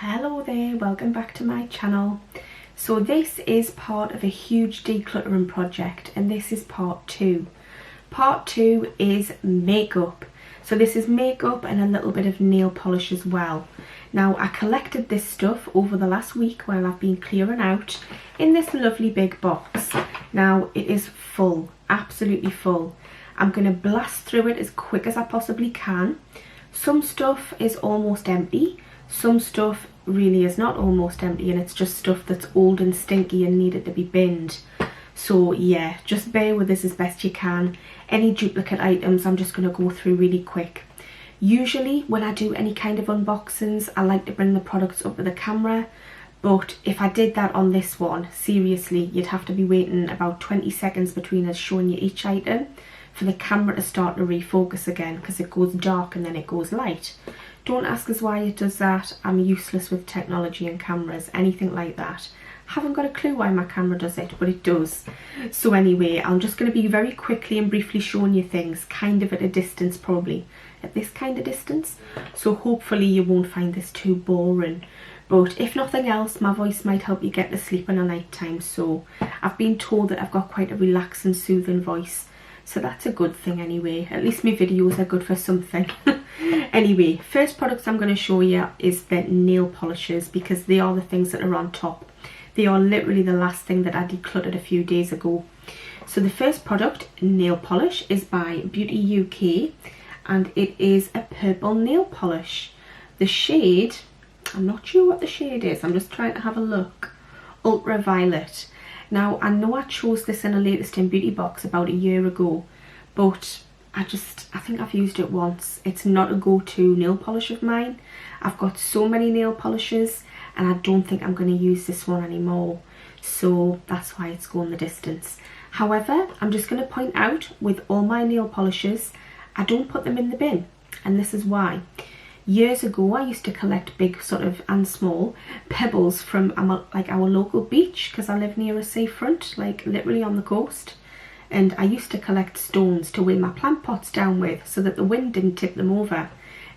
Hello there, welcome back to my channel. So this is part of a huge decluttering project and this is part 2. Part 2 is makeup. So this is makeup and a little bit of nail polish as well. Now I collected this stuff over the last week while I've been clearing out in this lovely big box. Now it is full, absolutely full. I'm going to blast through it as quick as I possibly can. Some stuff is almost empty. Some stuff really is not almost empty and it's just stuff that's old and stinky and needed to be binned. So yeah, just bear with this as best you can. Any duplicate items I'm just going to go through really quick. Usually when I do any kind of unboxings I like to bring the products up with the camera, but if I did that on this one, seriously you'd have to be waiting about 20 seconds between us showing you each item for the camera to start to refocus again, because it goes dark and then it goes light. Don't ask us why it does that. I'm useless with technology and cameras, anything like that. Haven't got a clue why my camera does it, but it does. So anyway, I'm just going to be very quickly and briefly showing you things, kind of at a distance probably. At this kind of distance. So hopefully you won't find this too boring. But if nothing else, my voice might help you get to sleep in the night time. So I've been told that I've got quite a relaxed and soothing voice. So that's a good thing anyway. At least my videos are good for something. Anyway, first products I'm going to show you is the nail polishes, because they are the things that are on top. They are literally the last thing that I decluttered a few days ago. So the first product, nail polish, is by Beauty UK and it is a purple nail polish. The shade, I'm not sure what the shade is, I'm just trying to have a look. Ultraviolet. Now I know I chose this in a latest in beauty box about a year ago, but I think I've used it once. It's not a go-to nail polish of mine. I've got so many nail polishes and I don't think I'm going to use this one anymore. So that's why it's going the distance. However, I'm just going to point out with all my nail polishes, I don't put them in the bin. And this is why. Years ago I used to collect big sort of and small pebbles from our local beach, because I live near a seafront, like literally on the coast. And I used to collect stones to weigh my plant pots down with so that the wind didn't tip them over.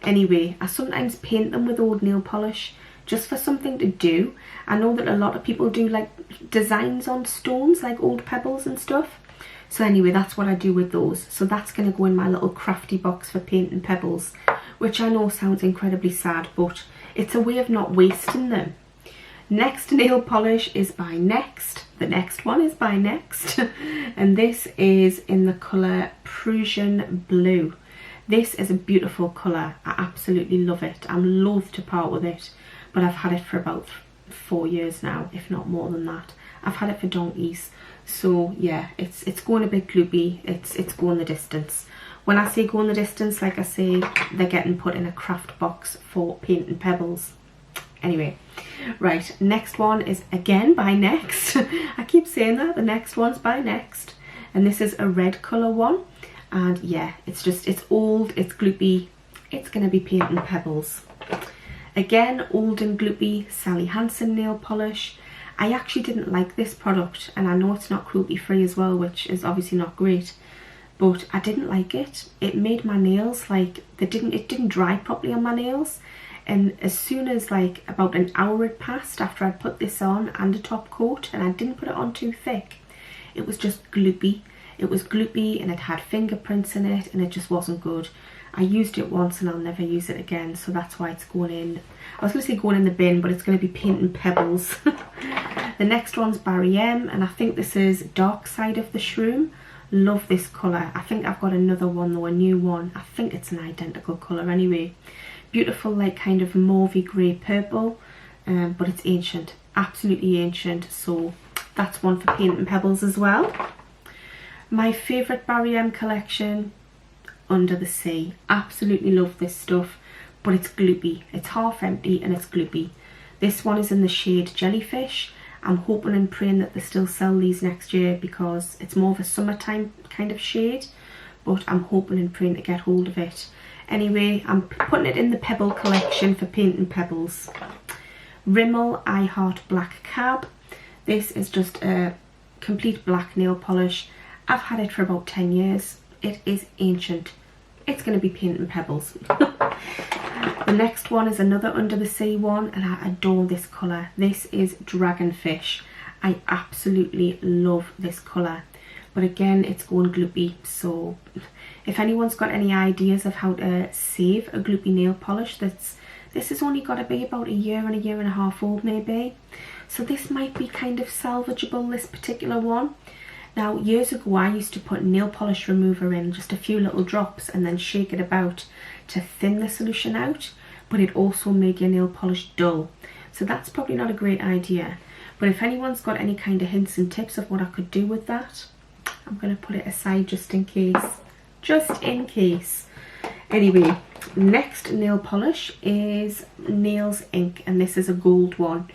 Anyway, I sometimes paint them with old nail polish just for something to do. I know that a lot of people do like designs on stones, like old pebbles and stuff. So anyway, that's what I do with those. So that's going to go in my little crafty box for painting pebbles, which I know sounds incredibly sad, but it's a way of not wasting them. Next nail polish is by Next. The next one is by Next. And this is in the colour Prussian Blue. This is a beautiful colour. I absolutely love it. I'm loath to part with it, but I've had it for about 4 years now, if not more than that. I've had it for donkeys. So yeah, it's going a bit gloopy. It's going the distance. When I say going the distance, like I say, they're getting put in a craft box for painting pebbles. Anyway, right, next one is again by Next. I keep saying that, the next one's by Next. And this is a red colour one. And yeah, it's old, it's gloopy. It's going to be painting pebbles. Again, old and gloopy, Sally Hansen nail polish. I actually didn't like this product, and I know it's not cruelty free as well, which is obviously not great. But I didn't like it. It made my nails like, it didn't dry properly on my nails. And as soon as like about an hour had passed after I'd put this on and a top coat, and I didn't put it on too thick, it was just gloopy. It was gloopy and it had fingerprints in it and it just wasn't good. I used it once and I'll never use it again, so that's why it's going in. I was going to say going in the bin, but it's going to be painting pebbles. The next one's Barry M, and I think this is Dark Side of the Shroom. Love this colour. I think I've got another one though, a new one. I think it's an identical colour anyway. Beautiful, like kind of mauvey grey purple, but it's ancient, absolutely ancient. So that's one for painting pebbles as well. My favourite Barry M collection, Under the Sea. Absolutely love this stuff, but it's gloopy. It's half empty and it's gloopy. This one is in the shade Jellyfish. I'm hoping and praying that they still sell these next year, because it's more of a summertime kind of shade, but I'm hoping and praying to get hold of it. Anyway, I'm putting it in the Pebble collection for painting pebbles. Rimmel I Heart Black Cab. This is just a complete black nail polish. I've had it for about 10 years. It is ancient. It's going to be painting pebbles. The next one is another Under the Sea one, and I adore this colour. This is Dragonfish. I absolutely love this colour. But again, it's going gloopy, so if anyone's got any ideas of how to save a gloopy nail polish, this has only got to be about a year and a half old maybe. So this might be kind of salvageable, this particular one. Now, years ago I used to put nail polish remover in, just a few little drops, and then shake it about to thin the solution out, but it also made your nail polish dull. So that's probably not a great idea. But if anyone's got any kind of hints and tips of what I could do with that, I'm going to put it aside just in case. Just in case. Anyway, next nail polish is Nails Ink, and this is a gold one.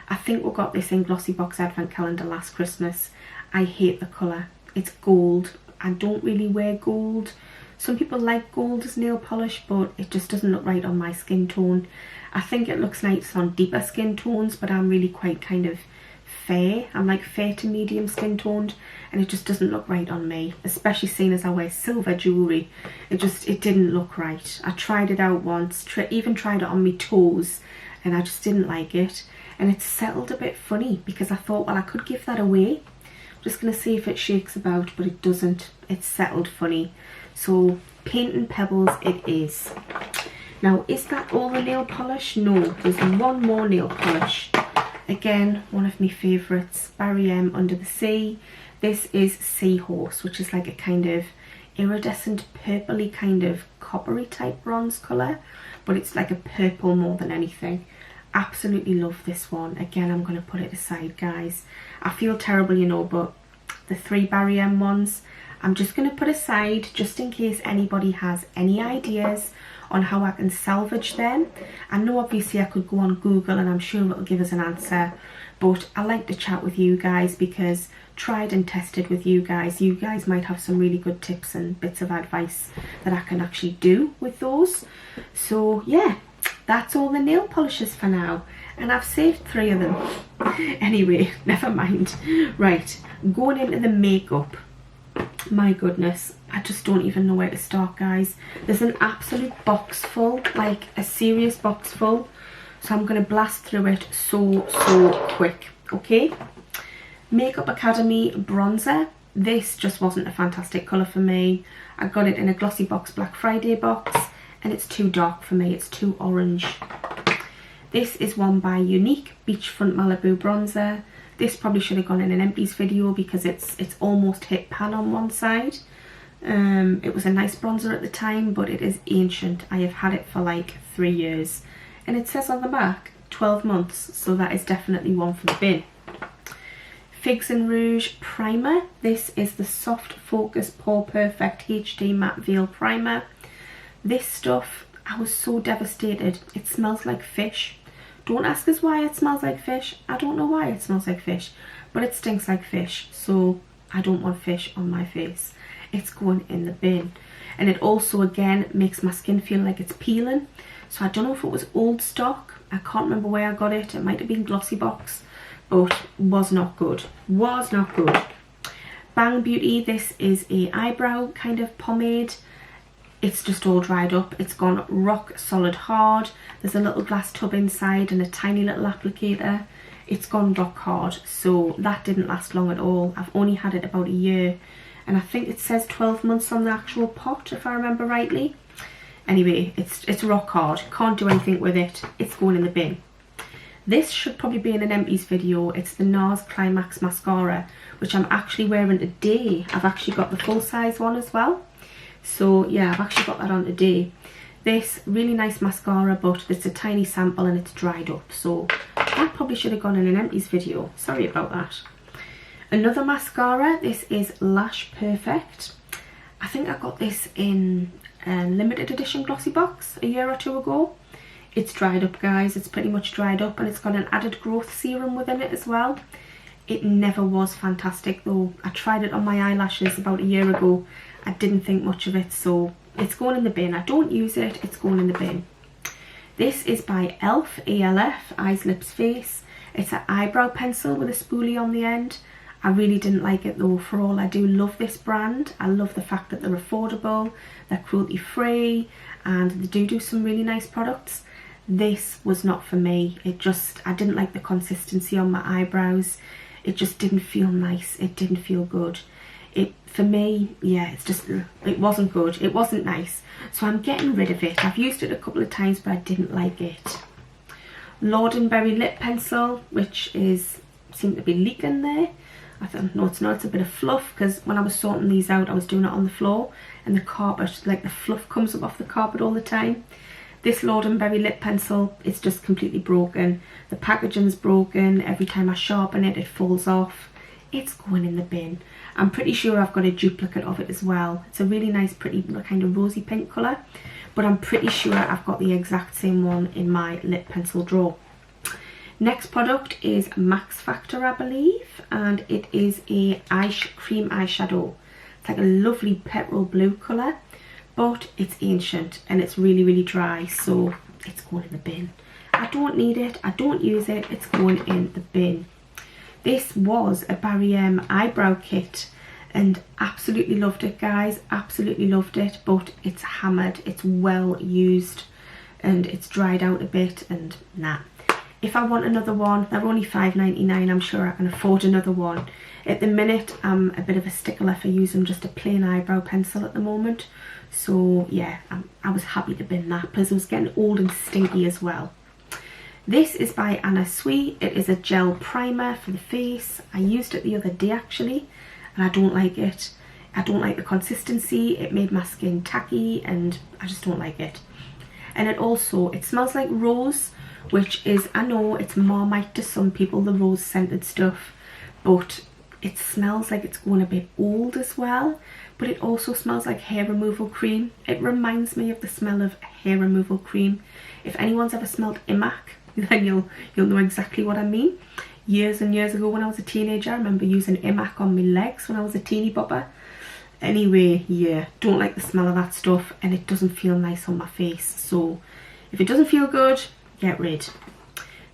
I think we got this in Glossy Box Advent Calendar last Christmas. I hate the colour. It's gold. I don't really wear gold. Some people like gold as nail polish, but it just doesn't look right on my skin tone. I think it looks nice on deeper skin tones, but I'm really quite kind of fair. I'm like fair to medium skin toned, and it just doesn't look right on me, especially seeing as I wear silver jewellery. It didn't look right. I tried it out once, even tried it on my toes, and I just didn't like it. And it settled a bit funny because I thought, well, I could give that away. I'm just going to see if it shakes about, but it doesn't. It's settled funny. So Paint and Pebbles it is. Now, is that all the nail polish? No, there's one more nail polish. Again, one of my favourites, Barry M Under the Sea. This is Seahorse, which is like a kind of iridescent purpley kind of coppery type bronze colour, but it's like a purple more than anything. Absolutely love this one. Again, I'm going to put it aside, guys. I feel terrible, you know, but the 3 Barry M ones, I'm just going to put aside just in case anybody has any ideas on how I can salvage them. I know obviously I could go on Google and I'm sure it'll give us an answer, but I like to chat with you guys because tried and tested with you guys might have some really good tips and bits of advice that I can actually do with those. So yeah, that's all the nail polishes for now, and I've saved 3 of them. Anyway, never mind. Right, going into the makeup. My goodness, I just don't even know where to start, guys. There's an absolute box full, like a serious box full, so I'm going to blast through it so quick. Okay, Makeup Academy bronzer. This just wasn't a fantastic colour for me. I got it in a Glossy Box Black Friday box, and it's too dark for me. It's too orange. This is one by Unique Beachfront Malibu bronzer. This probably should have gone in an empties video because it's almost hit pan on one side. It was a nice bronzer at the time, but it is ancient. I have had it for like 3 years, and it says on the back 12 months, so that is definitely one for the bin. Figs and Rouge primer. This is the Soft Focus Pore Perfect HD Matte Veil Primer. This stuff, I was so devastated. It smells like fish. Don't ask us why it smells like fish. I don't know why it smells like fish, but it stinks like fish, so I don't want fish on my face. It's going in the bin. And it also, again, makes my skin feel like it's peeling. So I don't know if it was old stock. I can't remember where I got it. It might have been Glossy Box, but was not good. Was not good. Bang Beauty, this is a eyebrow kind of pomade. It's just all dried up. It's gone rock solid hard. There's a little glass tub inside and a tiny little applicator. It's gone rock hard, so that didn't last long at all. I've only had it about a year, and I think it says 12 months on the actual pot, if I remember rightly. Anyway, it's rock hard. Can't do anything with it. It's going in the bin. This should probably be in an empties video. It's the NARS Climax Mascara, which I'm actually wearing today. I've actually got the full size one as well. So yeah, I've actually got that on today. This really nice mascara, but it's a tiny sample and it's dried up, so that probably should have gone in an empties video. Sorry about that. Another mascara, this is Lash Perfect. I think I got this in a limited edition Glossy Box a year or 2 ago. It's dried up, guys. It's pretty much dried up, and it's got an added growth serum within it as well. It never was fantastic though. I tried it on my eyelashes about a year ago. I didn't think much of it, so it's going in the bin. I don't use it, it's going in the bin. This is by ELF, ELF, Eyes, Lips, Face. It's an eyebrow pencil with a spoolie on the end. I really didn't like it though. For all, I do love this brand. I love the fact that they're affordable, they're cruelty free, and they do some really nice products. This was not for me. I didn't like the consistency on my eyebrows. It just didn't feel nice. It didn't feel good. For me, yeah, it wasn't good. It wasn't nice. So I'm getting rid of it. I've used it a couple of times, but I didn't like it. Lord & Berry lip pencil, which seemed to be leaking there. I thought, no, it's not. It's a bit of fluff, because when I was sorting these out, I was doing it on the floor, and the carpet, like the fluff comes up off the carpet all the time. This Lord & Berry lip pencil, it's just completely broken. The packaging's broken. Every time I sharpen it, it falls off. It's going in the bin. I'm pretty sure I've got a duplicate of it as well. It's a really nice, pretty kind of rosy pink colour. But I'm pretty sure I've got the exact same one in my lip pencil drawer. Next product is Max Factor, I believe. And it is a cream eyeshadow. It's like a lovely petrol blue colour. But it's ancient and it's really, really dry, so it's going in the bin. I don't need it, I don't use it, it's going in the bin. This was a Barry M eyebrow kit and absolutely loved it, guys, absolutely loved it, but it's hammered, it's well used and it's dried out a bit, and nah. If I want another one, they're only £5.99, I'm sure I can afford another one. At the minute, I'm a bit of a stickler for using just a plain eyebrow pencil at the moment. So yeah, I was happy to bin that because it was getting old and stinky as well. This is by Anna Sui. It is a gel primer for the face. I used it the other day actually, and I don't like it. I don't like the consistency. It made my skin tacky and I just don't like it. And it smells like rose, which is, I know it's Marmite to some people, the rose scented stuff, but it smells like it's going a bit old as well. But it also smells like hair removal cream. It reminds me of the smell of hair removal cream. If anyone's ever smelled Imac, then you'll know exactly what I mean. Years and years ago when I was a teenager, I remember using Imac on my legs when I was a teeny bopper. Anyway, yeah, don't like the smell of that stuff, and it doesn't feel nice on my face. So if it doesn't feel good, get rid.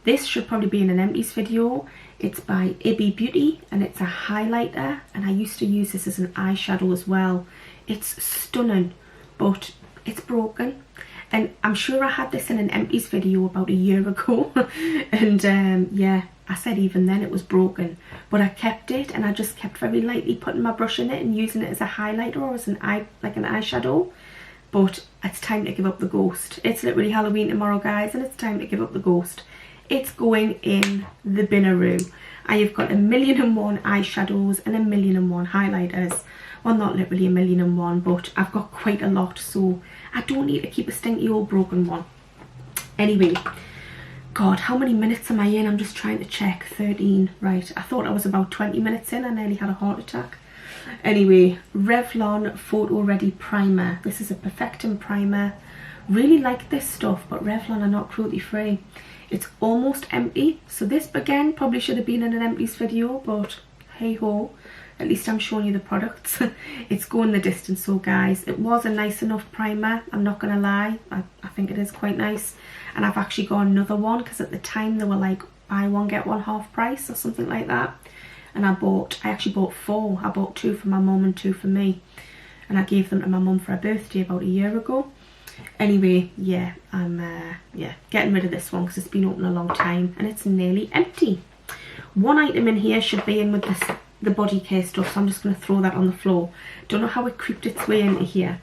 This should probably be in an empties video. It's by Ibby Beauty and it's a highlighter, and I used to use this as an eyeshadow as well. It's stunning, but it's broken. And I'm sure I had this in an empties video about a year ago and yeah, I said even then it was broken, but I kept it, and I just kept very lightly putting my brush in it and using it as a highlighter or as an eyeshadow. But it's time to give up the ghost. It's literally Halloween tomorrow, guys, and it's time to give up the ghost. It's going in the binaroo. I have got 1,000,001 eyeshadows and 1,000,001 highlighters. Well, not literally 1,000,001, but I've got quite a lot, so I don't need to keep a stinky old broken one. Anyway, God, how many minutes am I in? I'm just trying to check. 13, right. I thought I was about 20 minutes in. I nearly had a heart attack. Anyway, Revlon Photo Ready Primer. This is a perfecting primer. Really like this stuff, but Revlon are not cruelty free. It's almost empty, so this again probably should have been in an empties video, but hey ho, at least I'm showing you the products. It's going the distance, so guys, it was a nice enough primer, I'm not gonna lie. I think it is quite nice, and I've actually got another one because at the time they were like buy one get one half price or something like that, and I actually bought 4. I bought 2 for my mum and 2 for me, and I gave them to my mum for her birthday about a year ago. Anyway, yeah, I'm getting rid of this one because it's been open a long time and it's nearly empty. One item in here should be in with the body care stuff, so I'm just going to throw that on the floor. Don't know how it creeped its way into here.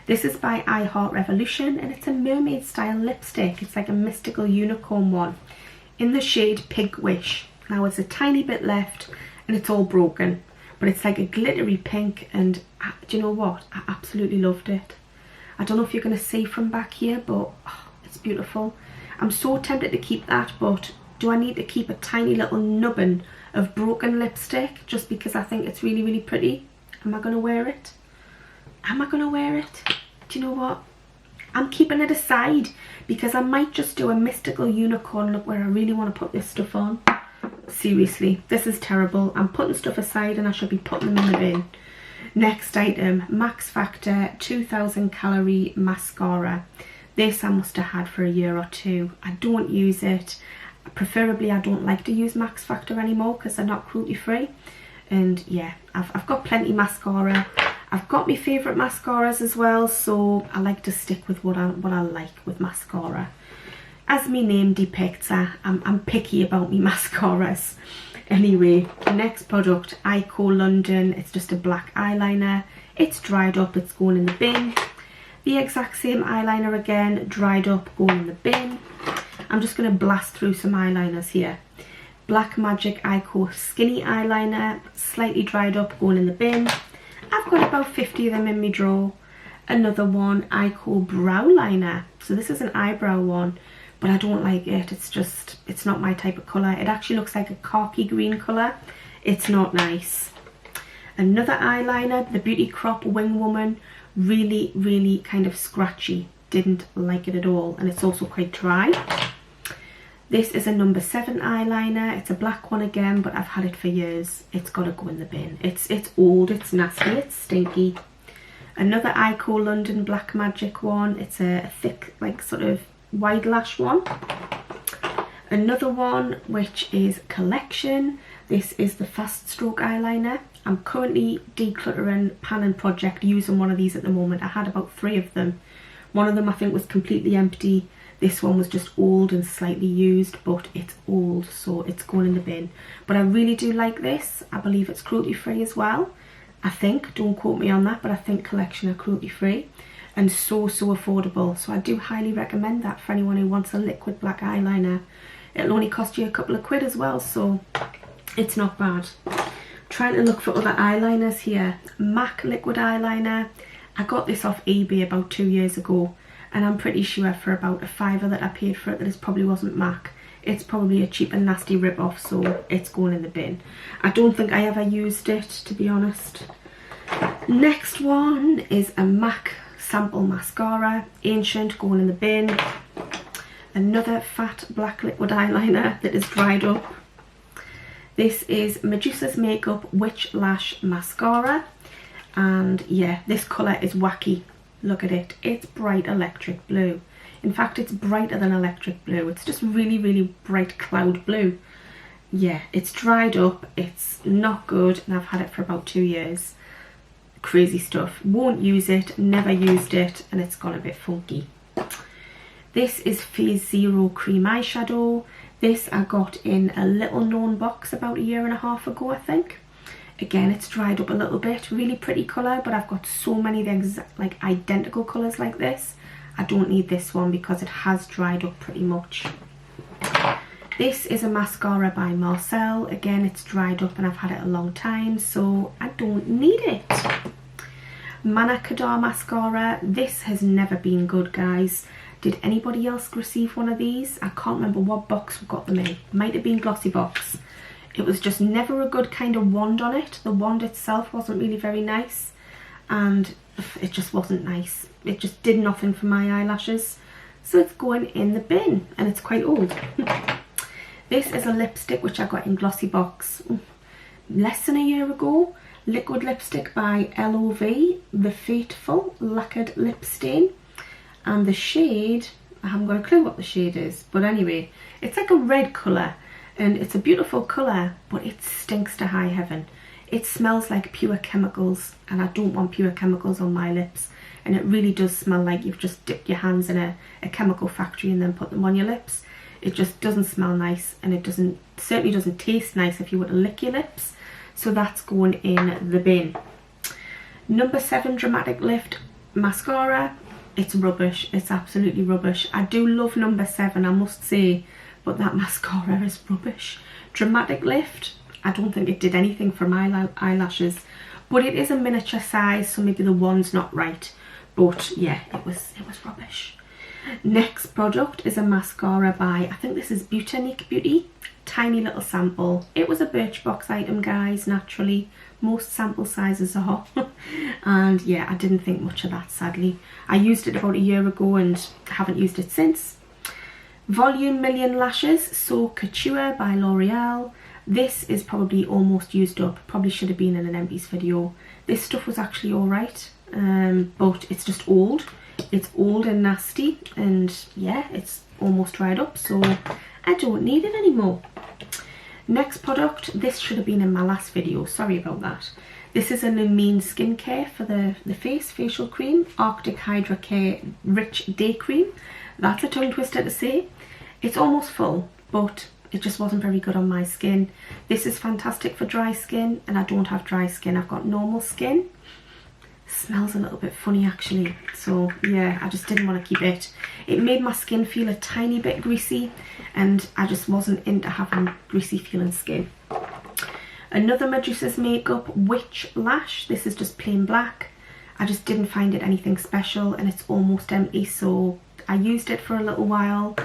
This is by I Heart Revolution, and it's a mermaid style lipstick. It's like a mystical unicorn one in the shade Pig Wish. Now there's a tiny bit left and it's all broken, but it's like a glittery pink, and do you know what? I absolutely loved it. I don't know if you're going to see from back here, but oh, it's beautiful. I'm so tempted to keep that, but do I need to keep a tiny little nubbin of broken lipstick just because I think it's really, really pretty? Am I going to wear it? Am I going to wear it? Do you know what? I'm keeping it aside because I might just do a mystical unicorn look where I really want to put this stuff on. Seriously, this is terrible. I'm putting stuff aside and I should be putting them in the bin. Next item, Max Factor 2000 calorie mascara. This I must have had for a year or 2. I don't use it. Preferably I don't like to use Max Factor anymore because they're not cruelty free. And yeah, I've got plenty mascara. I've got my favourite mascaras as well, so I like to stick with what I like with mascara. As my name depicts, I'm picky about my mascaras. Anyway, next product, Eyeliner London. It's just a black eyeliner. It's dried up, it's going in the bin. The exact same eyeliner again, dried up, going in the bin. I'm just going to blast through some eyeliners here. Black Magic Eyeliner Skinny Eyeliner, slightly dried up, going in the bin. I've got about 50 of them in my drawer. Another one, Eyeliner Brow Liner. So this is an eyebrow one, but I don't like it. It's not my type of colour. It actually looks like a khaki green colour. It's not nice. Another eyeliner, the Beauty Crop Wing Woman. Really, really kind of scratchy. Didn't like it at all. And it's also quite dry. This is a number 7 eyeliner. It's a black one again, but I've had it for years. It's got to go in the bin. It's old, it's nasty, it's stinky. Another Eyeliner London Black Magic one. It's a thick, like sort of wide lash one. Another one, which is Collection. This is the Fast Stroke eyeliner. I'm currently decluttering pan and project using one of these at the moment. I had about 3 of them. One of them I think was completely empty. This one was just old and slightly used, but it's old, so it's going in the bin. But I really do like this. I believe it's cruelty free as well. I think, don't quote me on that, but I think Collection are cruelty free and so affordable. So I do highly recommend that for anyone who wants a liquid black eyeliner. It'll only cost you a couple of quid as well, so it's not bad. Trying to look for other eyeliners here. MAC liquid eyeliner. I got this off eBay about 2 years ago. And I'm pretty sure for about a £5 that I paid for it that this probably wasn't MAC. It's probably a cheap and nasty rip-off, so it's going in the bin. I don't think I ever used it, to be honest. Next one is a MAC sample mascara. Ancient, going in the bin. Another fat black liquid eyeliner that is dried up. This is Medusa's Makeup Witch Lash Mascara. And yeah, this colour is wacky. Look at it, it's bright electric blue. In fact, it's brighter than electric blue. It's just really, really bright cloud blue. Yeah, it's dried up, it's not good, and I've had it for about 2 years. Crazy stuff. Won't use it, never used it, and it's gone a bit funky. This is Phase Zero Cream Eyeshadow. This I got in a little known box about 1.5 years ago, I think. Again, it's dried up a little bit. Really pretty colour, but I've got so many of the exact, like identical colours like this. I don't need this one because it has dried up pretty much. This is a mascara by Marcel. Again, it's dried up and I've had it a long time, so I don't need it. Manakadar mascara. This has never been good, guys. Did anybody else receive one of these? I can't remember what box we got them in. Might have been glossy box. It was just never a good kind of wand on it. The wand itself wasn't really very nice, and it just wasn't nice. It just did nothing for my eyelashes. So it's going in the bin, and it's quite old. This is a lipstick which I got in glossy box less than 1 year ago. Liquid lipstick by LOV, The Fateful Lacquered Lip Stain. And the shade, I haven't got a clue what the shade is, but anyway, it's like a red colour. And it's a beautiful colour, but it stinks to high heaven. It smells like pure chemicals, and I don't want pure chemicals on my lips. And it really does smell like you've just dipped your hands in a chemical factory and then put them on your lips. It just doesn't smell nice, and it certainly doesn't taste nice if you were to lick your lips. So that's going in the bin. Number 7 Dramatic Lift Mascara. It's rubbish. It's absolutely rubbish. I do love number 7, I must say. But that mascara is rubbish. Dramatic Lift, I don't think it did anything for my eyelashes, but it is a miniature size, so maybe the wand's not right. But yeah, it was rubbish. Next product is a mascara by, I think this is Botanique Beauty. Tiny little sample. It was a Birchbox item, guys, naturally. Most sample sizes are. And yeah, I didn't think much of that, sadly. I used it about 1 year ago and haven't used it since. Volume Million Lashes, So Couture by L'Oreal. This is probably almost used up. Probably should have been in an empties video. This stuff was actually alright, but it's just old. It's old and nasty, and yeah, it's almost dried up, so I don't need it anymore. Next product, this should have been in my last video, sorry about that. This is a Lumine skincare for the face, facial cream, Arctic Hydra Care Rich Day Cream. That's a tongue twister to say. It's almost full, but it just wasn't very good on my skin. This is fantastic for dry skin, and I don't have dry skin, I've got normal skin. Smells a little bit funny actually, so yeah, I just didn't want to keep it. It made my skin feel a tiny bit greasy, and I just wasn't into having greasy feeling skin. Another Medusa's Makeup Witch Lash. This is just plain black. I just didn't find it anything special, and it's almost empty, so I used it for a little while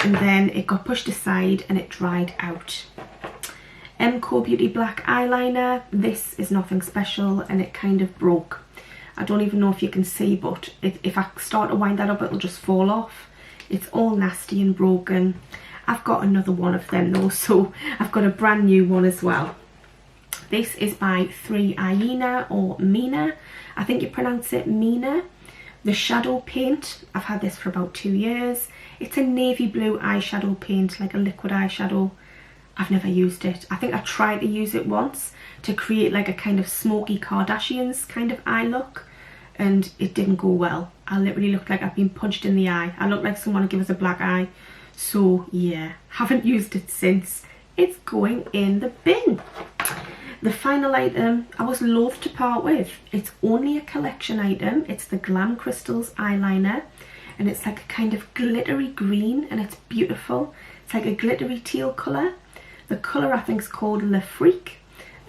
and then it got pushed aside and it dried out. Co Beauty Black Eyeliner. This is nothing special and it kind of broke. I don't even know if you can see, but if I start to wind that up, it'll just fall off. It's all nasty and broken. I've got another one of them though, so I've got a brand new one as well. This is by Eyeliner or Mina. I think you pronounce it Mina. The shadow paint. I've had this for about 2 years. It's a navy blue eyeshadow paint, like a liquid eyeshadow. I've never used it. I think I tried to use it once to create like a kind of smoky Kardashians kind of eye look, and it didn't go well. I literally looked like I've been punched in the eye. I looked like someone had given us a black eye. So yeah, haven't used it since. It's going in the bin. The final item I was loath to part with. It's only a collection item. It's the Glam Crystals eyeliner, and it's like a kind of glittery green, and it's beautiful. It's like a glittery teal colour. The colour I think is called Le Freak,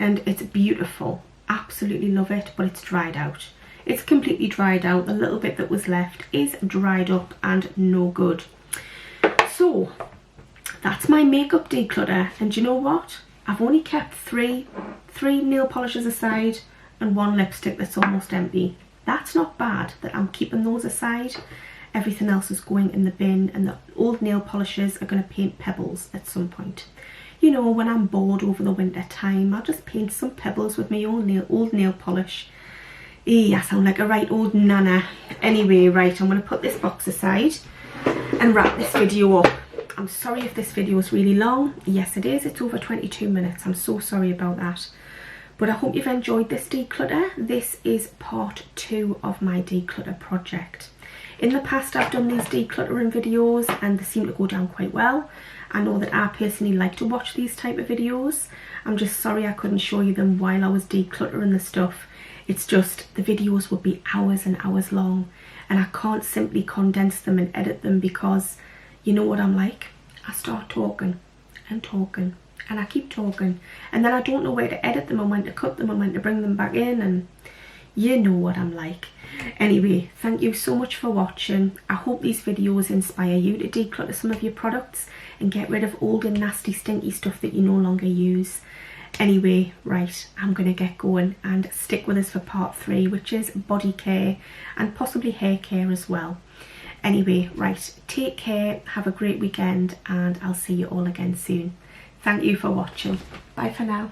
and it's beautiful. Absolutely love it, but it's dried out. It's completely dried out. The little bit that was left is dried up and no good. So that's my makeup declutter, and you know what? I've only kept three nail polishes aside and 1 lipstick that's almost empty. That's not bad that I'm keeping those aside. Everything else is going in the bin, and the old nail polishes are going to paint pebbles at some point. You know, when I'm bored over the winter time, I'll just paint some pebbles with my old nail polish. I sound like a right old nana. Anyway, right, I'm going to put this box aside and wrap this video up. I'm sorry if this video is really long. Yes, it is. It's over 22 minutes. I'm so sorry about that. But I hope you've enjoyed this declutter. This is part 2 of my declutter project. In the past, I've done these decluttering videos and they seem to go down quite well. I know that I personally like to watch these type of videos. I'm just sorry I couldn't show you them while I was decluttering the stuff. It's just the videos would be hours and hours long, and I can't simply condense them and edit them because you know what I'm like. I start talking and talking and I keep talking, and then I don't know where to edit them and when to cut them and when to bring them back in, and you know what I'm like. Anyway, thank you so much for watching. I hope these videos inspire you to declutter some of your products and get rid of old and nasty stinky stuff that you no longer use. Anyway, right, I'm going to get going, and stick with us for part 3, which is body care and possibly hair care as well. Anyway, right, take care, have a great weekend, and I'll see you all again soon. Thank you for watching. Bye for now.